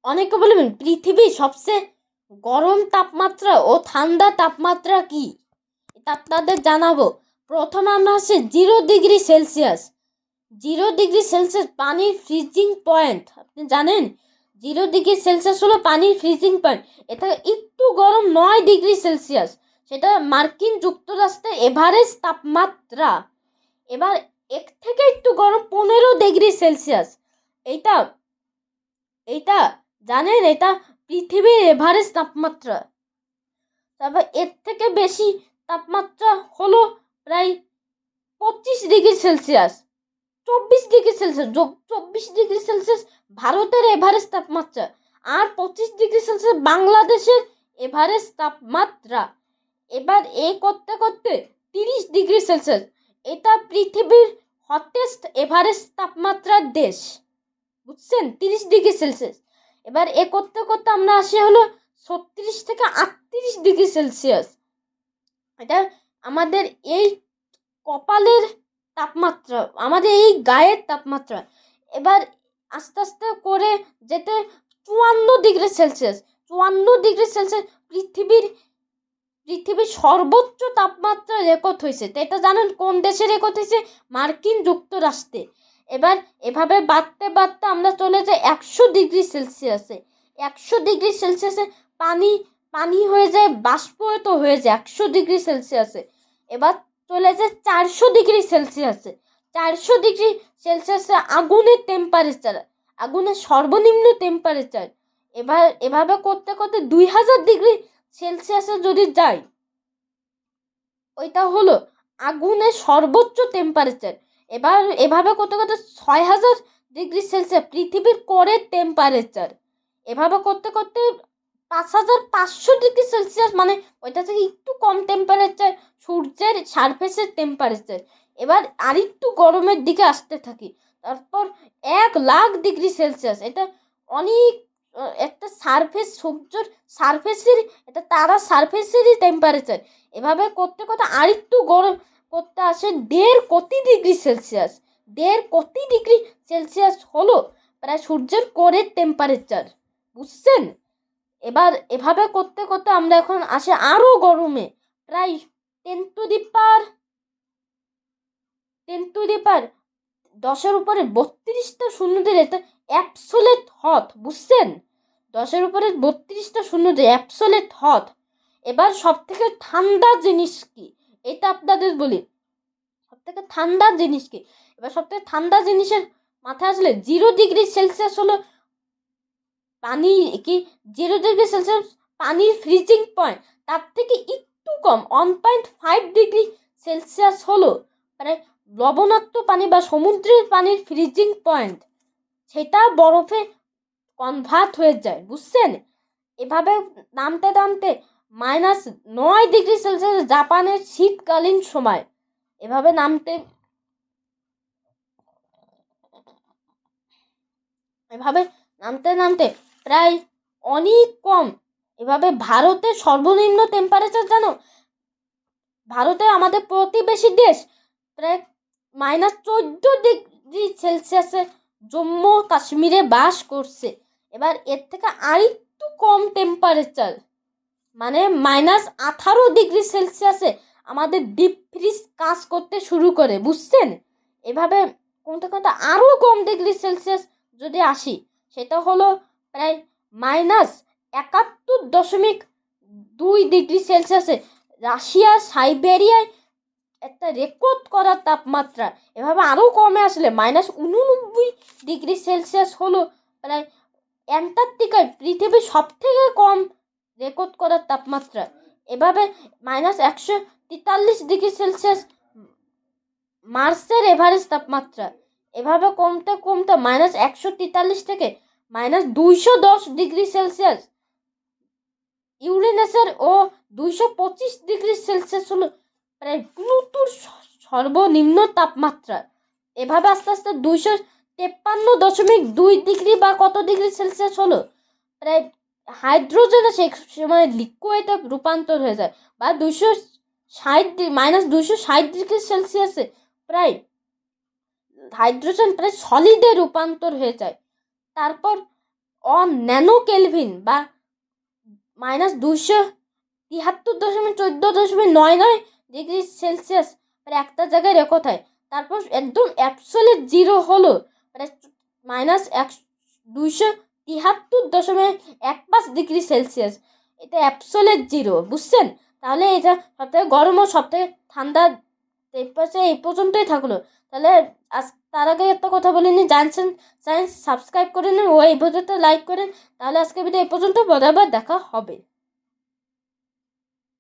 অনেকে বলবেন পৃথিবীর সবচেয়ে গরম তাপমাত্রা ও ঠান্ডা তাপমাত্রা কি, এটা আপনাদের জানাবো। প্রথমে আমরা হচ্ছে 0 ডিগ্রি সেলসিয়াস। 0 ডিগ্রি সেলসিয়াস পানির ফ্রিজিং পয়েন্ট, আপনি জানেন 0 ডিগ্রি সেলসিয়াস হলো পানির ফ্রিজিং পয়েন্ট। এটা একটু গরম 9 ডিগ্রি সেলসিয়াস, সেটা মার্কিন যুক্তরাষ্ট্রের এভারেজ তাপমাত্রা। এবার এক থেকে একটু গরম 15 ডিগ্রি সেলসিয়াস। এইটা এইটা জানেন, এটা পৃথিবীর এভারেজ তাপমাত্রা। তারপর এর থেকে বেশি তাপমাত্রা হলো প্রায় 25 degree Celsius, 24 degree Celsius. 24 degree Celsius ভারতের এভারেজ তাপমাত্রা, আর 25 ডিগ্রি সেলসিয়াস বাংলাদেশের এভারেজ তাপমাত্রা। এবার করতে করতে 30 ডিগ্রি সেলসিয়াস, এটা পৃথিবীর হটেস্ট এভারেজ তাপমাত্রার দেশ, বুঝছেন, 30 ডিগ্রি সেলসিয়াস। এবার করতে করতে আমরা আসি হলো 36 থেকে 38 ডিগ্রি সেলসিয়াস। এটা আমাদের এই কপালের তাপমাত্রা, আমাদের এই গায়ের তাপমাত্রা। এবার আস্তে আস্তে করে যেতে 54 ডিগ্রি সেলসিয়াস। 54 ডিগ্রি সেলসিয়াস পৃথিবীর সর্বোচ্চ তাপমাত্রা রেকর্ড হয়েছে। তো এটা জানেন কোন দেশে রেকর্ড হয়েছে? মার্কিন যুক্তরাষ্ট্রে। এবার এভাবে বাড়তে বাড়তে আমরা চলে যাই 100 ডিগ্রি সেলসিয়াসে। 100 ডিগ্রি সেলসিয়াসে পানি পানি হয়ে যায়, বাষ্পীভূত হয়ে যায় 100 ডিগ্রি সেলসিয়াসে। এবার চলে যায় 400 ডিগ্রি সেলসিয়াসে। 400 ডিগ্রি সেলসিয়াসে আগুনের সর্বনিম্ন টেম্পারেচার। এভাবে করতে করতে 2000 ডিগ্রি সেলসিয়াসে যদি যাই, ওইটা হলো আগুনের সর্বোচ্চ টেম্পারেচার। এবার এভাবে করতে করতে 6000 ডিগ্রি সেলসিয়াস পৃথিবীর কোরের টেম্পারেচার। এভাবে করতে করতে 5500 ডিগ্রি সেলসিয়াস, মানে ওইটা থেকে একটু কম টেম্পারেচার, সূর্যের সারফেসের টেম্পারেচার। এবার আরেকটু গরমের দিকে আসতে থাকি। তারপর 1,00,000 ডিগ্রি সেলসিয়াস, এটা অনেক একটা সারফেস, সূর্যের সারফেসের, এটা তারা সারফেসেরই টেম্পারেচার। এভাবে করতে করতে আরেকটু গরম করতে আসে 1,50,00,000 ডিগ্রি সেলসিয়াস। 1,50,00,000 ডিগ্রি সেলসিয়াস হলো প্রায় সূর্যের কোরের টেম্পারেচার, বুঝছেন। এবার এভাবে করতে করতে আমরা এখন আসে আরো গরমে, প্রায় 10 উপরে 32টা শূন্য দিয়ে, এটা অ্যাবসোলেট হট, বুঝছেন। 10 উপরে 32টা শূন্য দিয়ে অ্যাবসোলেট হট। এবার সব থেকে ঠান্ডা জিনিস কি, এটা আপনাদের বলি। সব থেকে ঠান্ডা জিনিস কি, এবার সব থেকে ঠান্ডা জিনিসের মাথায় আসলে 0 ডিগ্রি সেলসিয়াস হলো পানি কি, 0 ডিগ্রি সেলসিয়াস পানির ফ্রিজিং পয়েন্ট। তার থেকে একটু কম 1.5 ডিগ্রি সেলসিয়াস হলো মানে লবণাক্ত পানি বা সমুদ্রের পানির ফ্রিজিং পয়েন্ট, সেটা বরফে কনভার্ট হয়ে যায়, বুঝছেন। এভাবে নামতে নামতে -9 ডিগ্রি সেলসিয়াস জাপানের শীতকালীন সময়। এভাবে নামতে নামতে প্রায় অনেক কম। এভাবে ভারতের সর্বনিম্ন টেম্পারেচার জানো, ভারতে আমাদের প্রতিবেশী দেশ প্রায় -14 ডিগ্রি সেলসিয়াসে জম্মু কাশ্মীরে বাস করছে। এবার এর থেকে আরেকটু কম টেম্পারেচার, মানে -18 ডিগ্রি সেলসিয়াসে আমাদের ডিপ ফ্রিজ কাজ করতে শুরু করে, বুঝছেন। এভাবে কোনটা কোনটা আরও কম ডিগ্রি সেলসিয়াস যদি আসি, সেটা হলো প্রায় -71.2 ডিগ্রি সেলসিয়াসে রাশিয়া সাইবেরিয়ায় একটা রেকর্ড করা তাপমাত্রা। এভাবে আরও কমে আসলে -89 ডিগ্রি সেলসিয়াস হলো প্রায় অ্যান্টার্কটিকায় পৃথিবীর সব থেকে কম রেকর্ড করার তাপমাত্রা। এভাবে -143 ডিগ্রি সেলসিয়াস মার্সের এভারেজ তাপমাত্রা। এভাবে কমতে কমতে -143 থেকে -210 ডিগ্রি সেলসিয়াস ইউরেনাসের ও 225 ডিগ্রি সেলসিয়াস হলো প্রায় প্লুটোর সর্বনিম্ন তাপমাত্রা। এভাবে আস্তে আস্তে 253.2 ডিগ্রি বা কত ডিগ্রি সেলসিয়াস হলো প্রায় হাইড্রোজেনে সেই সময় লিকুইডে রূপান্তর হয়ে যায়, বা 260 -260 ডিগ্রি সেলসিয়াসে প্রায় হাইড্রোজেন প্রায় সলিডে রূপান্তর হয়ে যায়। তারপর ন্যানো কেলভিন বা -273.14.99 ডিগ্রি সেলসিয়াস মানে একটা জায়গায় রেখো হয়। তারপর একদম অ্যাবসলিউট জিরো হলো মানে -273.15 ডিগ্রি সেলসিয়াস। এটা অ্যাবসলিউট জিরো, বুঝছেন? তাহলে এটা সবথেকে গরম ও সবথেকে ঠান্ডা এই পর্যন্তই থাকলো। তাহলে তার আগে একটা কথা বলিনি, জানছেন সায়েন্স সাবস্ক্রাইব করে নিন ও এই ভিডিওতে লাইক করেন। তাহলে আজকে ভিডিও এই পর্যন্ত, বরাবর দেখা হবে।